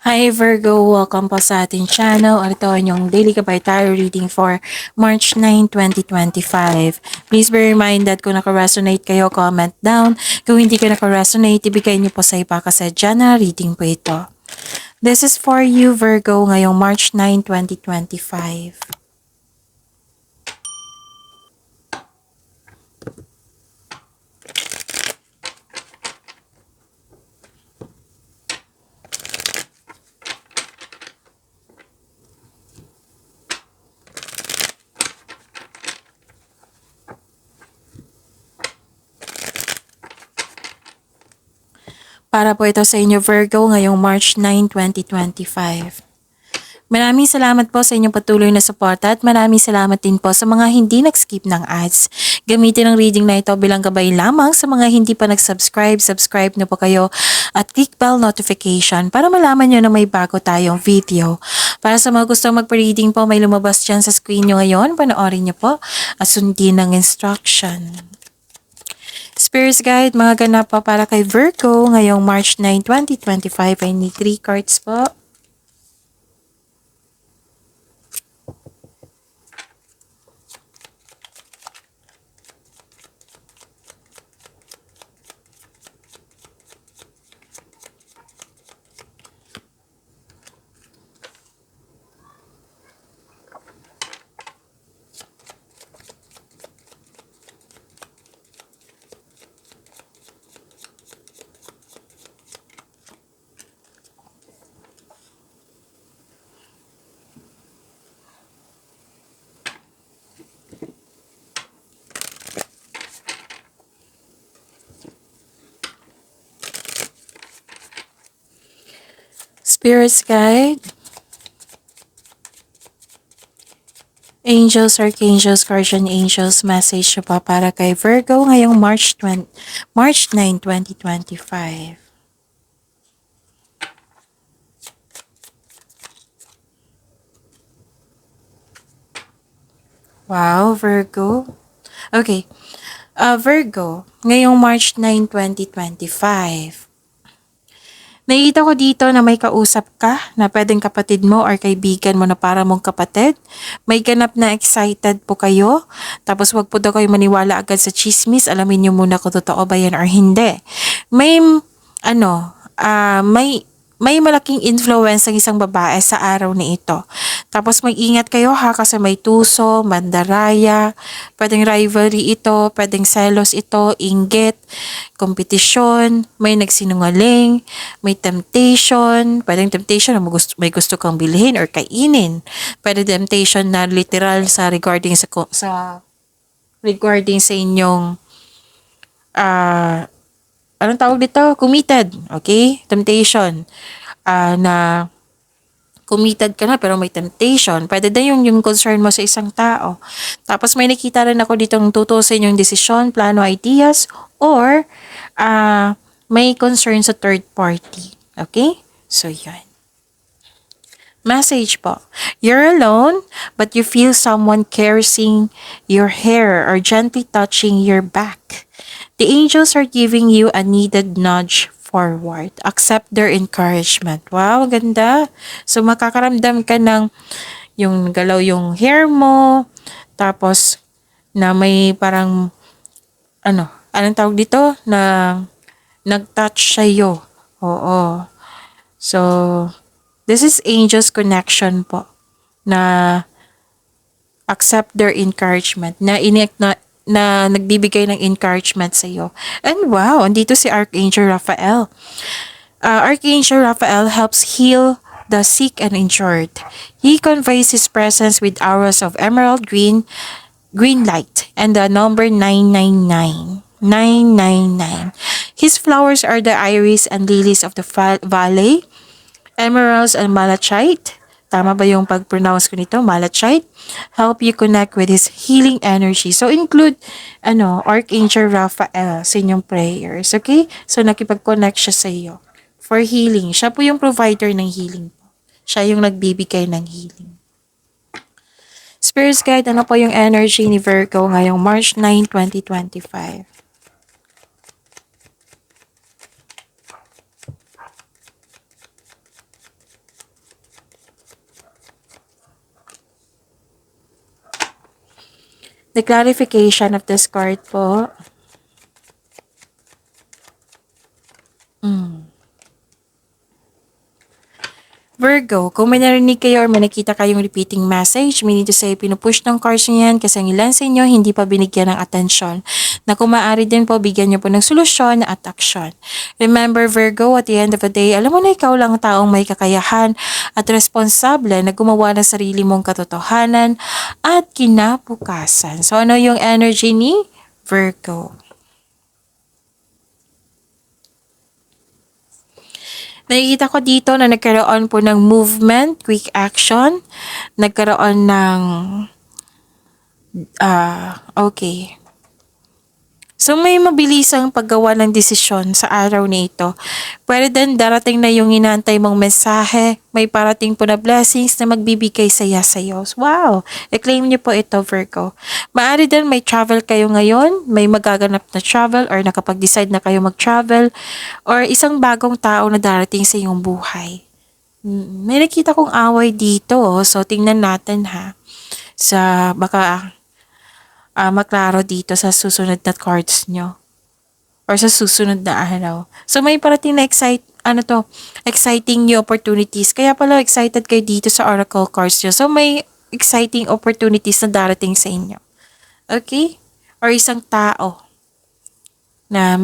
Hi Virgo! Welcome po sa ating channel. Ito ang inyong Daily Gabay Tarot reading for March 9, 2025. Please be reminded kung naka-resonate kayo, comment down. Kung hindi ka naka-resonate, ibigay niyo po sa iba kasi general reading po ito. This is for you Virgo ngayong March 9, 2025. Para po ito sa inyo Virgo ngayong March 9, 2025. Maraming salamat po sa inyong patuloy na suporta at maraming salamat din po sa mga hindi nag-skip ng ads. Gamitin ang reading na ito bilang gabay lamang sa mga hindi pa nag-subscribe. Subscribe na po kayo at click bell notification para malaman nyo na may bago tayong video. Para sa mga gustong magpa-reading po, may lumabas dyan sa screen nyo ngayon. Panoorin nyo po at sundin ang instruction. Spirits Guide, mga ganap pa para kay Virgo ngayong March 9, 2025. I need 3 cards po. Spirits Guide, Angels, Archangels, Guardian Angels, message pa para kay Virgo ngayong March 9, 2025. Wow, Virgo. Okay. Virgo, ngayong March 9, 2025. Nakikita ko dito na may kausap ka na pwedeng kapatid mo or kaibigan mo na para mong kapatid. May ganap na excited po kayo. Tapos wag po daw kayo maniwala agad sa chismis. Alamin niyo muna kung totoo ba yan or hindi. May, may malaking influence ng isang babae sa araw na ito. Tapos mag-ingat kayo ha kasi may tuso, mandaraya, pwedeng rivalry ito, pwedeng selos ito, inggit, kompetisyon, may nagsinungaling, may temptation, pwedeng temptation na may gusto kang bilhin or kainin. Pwede temptation na literal sa regarding regarding sa inyong anong tawag dito? Committed. Okay? Temptation. Na committed ka na pero may temptation. Pwede din yung concern mo sa isang tao. Tapos may nakita rin ako ditong tutusin yung desisyon, plano, ideas, or may concern sa third party. Okay? So, yun. Message po. You're alone, but you feel someone caressing your hair or gently touching your back. The angels are giving you a needed nudge forward. Accept their encouragement. Wow, ganda. So, makakaramdam ka ng yung galaw yung hair mo, tapos na may parang, anong tawag dito? Na nag-touch sa'yo. Oo. So, this is angels connection po na accept their encouragement, na nagbibigay ng encouragement sa iyo. And wow, andito si Archangel Raphael. Archangel Raphael helps heal the sick and injured. He conveys his presence with auras of emerald green light, and the number 999. 999. His flowers are the iris and lilies of the valley, emeralds and malachite. Tama ba yung pag-pronounce ko nito? Malachite. Help you connect with his healing energy. So, include, Archangel Raphael sa inyong prayers. Okay? So, nakipag-connect siya sa iyo for healing. Siya po yung provider ng healing. Siya yung nagbibigay ng healing. Spirits Guide, ano po yung energy ni Virgo ngayong March 9, 2025? The clarification of this card po. Virgo, kung may narinig kayo or may nakita kayong repeating message, meaning to say, pinupush ng cards niyan kasi ang ilan sa inyo hindi pa binigyan ng atensyon. Na kung maaari din po, bigyan niyo po ng solusyon at aksyon. Remember Virgo, at the end of the day, alam mo na ikaw lang taong may kakayahan at responsable na gumawa ng sarili mong katotohanan at kinabukasan. So ano yung energy ni Virgo? Nakikita ko dito na nagkaroon po ng movement, quick action, nagkaroon ng, okay. So may mabilisang paggawa ng desisyon sa araw na ito. Pwede din darating na yung inaantay mong mensahe, may parating po na blessings na magbibigay saya sa iyo. Wow! I-claim niyo po ito, Virgo. Maaari din may travel kayo ngayon, may magaganap na travel or nakapag-decide na kayo mag-travel or isang bagong tao na darating sa iyong buhay. May nakita kong away dito, so tingnan natin ha. Sa baka maklaro dito sa susunod na cards nyo or sa susunod na araw. So may parating na exciting new opportunities. Kaya pala excited kayo dito sa oracle cards nyo. So may exciting opportunities na darating sa inyo. Okay? Or isang tao na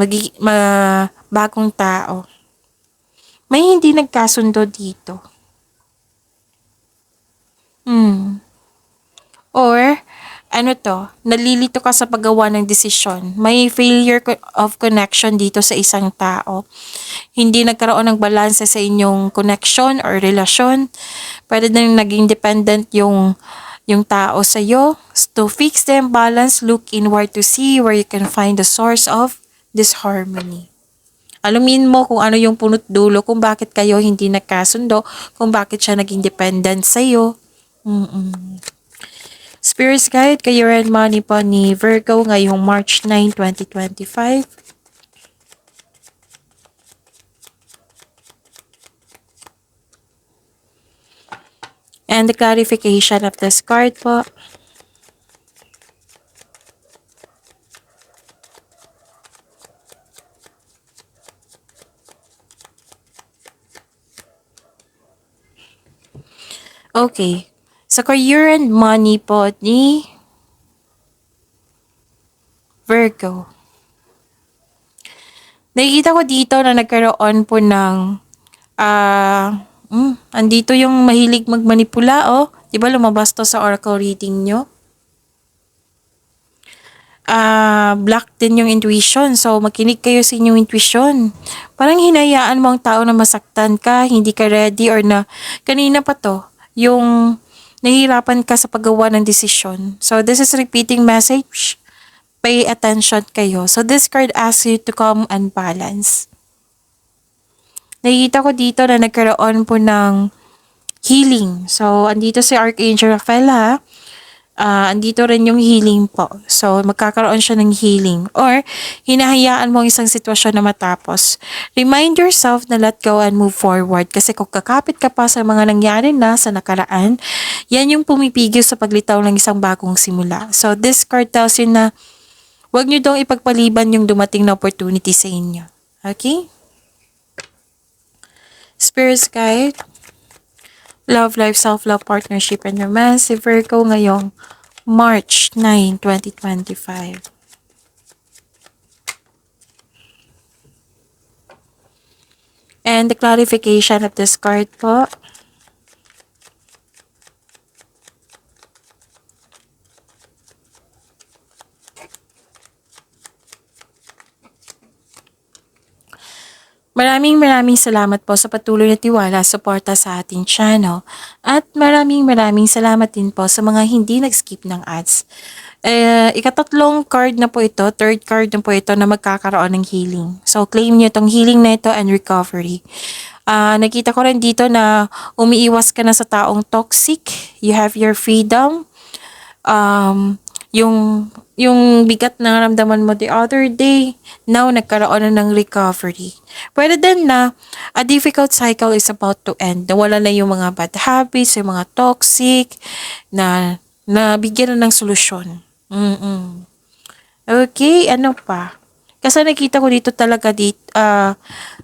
bagong tao. May hindi nagkasundo dito. Or nalilito ka sa paggawa ng desisyon. May failure of connection dito sa isang tao. Hindi nagkaroon ng balanse sa inyong connection or relasyon. Pwede din naging dependent yung tao sa iyo. To fix the imbalance, look inward to see where you can find the source of disharmony. Alamin mo kung ano yung punot dulo, kung bakit kayo hindi nagkasundo, kung bakit siya naging dependent sa iyo. Spirit's Guide, Career and Money po ni Virgo ngayong March 9, 2025. And the clarification of this card po. Okay. Sa career and money po ni Virgo. Nakikita ko dito na nagkaroon po ng andito yung mahilig magmanipula, oh. 'Di ba lumabas to sa oracle reading nyo? Block din yung intuition. So, makinig kayo sa inyong intuition. Parang hinayaan mo ang tao na masaktan ka, hindi ka ready or na kanina pa to, yung nahihirapan ka sa paggawa ng desisyon. So, this is repeating message. Pay attention kayo. So, this card asks you to come and balance. Nakikita ko dito na nagkaroon po ng healing. So, andito si Archangel Raphael ha. Andito rin yung healing po. So, magkakaroon siya ng healing. Or, hinahayaan mo ang isang sitwasyon na matapos. Remind yourself na let go and move forward. Kasi kung kakapit ka pa sa mga nangyari na sa nakaraan, yan yung pumipigil sa paglitaw ng isang bagong simula. So, this card tells you na huwag nyo dong ipagpaliban yung dumating na opportunity sa inyo. Okay? Spirit's Guide, Love, Life, Self-Love, Partnership, and Romance, si Virgo ngayong March 9, 2025. And the clarification of this card po. Maraming salamat po sa patuloy na tiwala, suporta sa ating channel. At maraming salamat din po sa mga hindi nag-skip ng ads. Ikatatlong card na po ito, third card na po ito na magkakaroon ng healing. So, claim nyo itong healing na ito and recovery. Nakita ko rin dito na umiiwas ka na sa taong toxic. You have your freedom. Yung bigat na naramdaman mo the other day, now nagkaroon na ng recovery. Pwede din na a difficult cycle is about to end. Nawala na yung mga bad habits, yung mga toxic, na bigyan na ng solusyon. Mm. Okay, ano pa? Kasi nakita ko dito talaga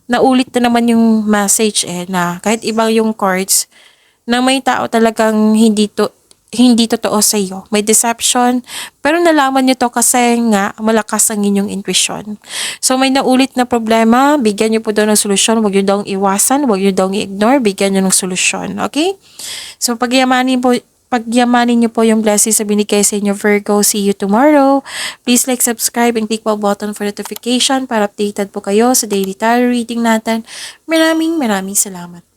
naulit na naman yung message na kahit ibang yung cards na may tao talagang hindi totoo sa iyo. May deception, pero nalaman niyo to kasi nga malakas ang inyong intuition. So may naulit na problema, bigyan niyo po daw ng solusyon, huwag niyo daw iwasan, huwag niyo daw i-ignore, bigyan niyo ng solusyon. Okay? So pagyamanin niyo po yung blessings na binigay sa inyo, Virgo. See you tomorrow. Please like, subscribe, and click bell button for notification para updated po kayo sa daily tarot reading natin. Maraming salamat.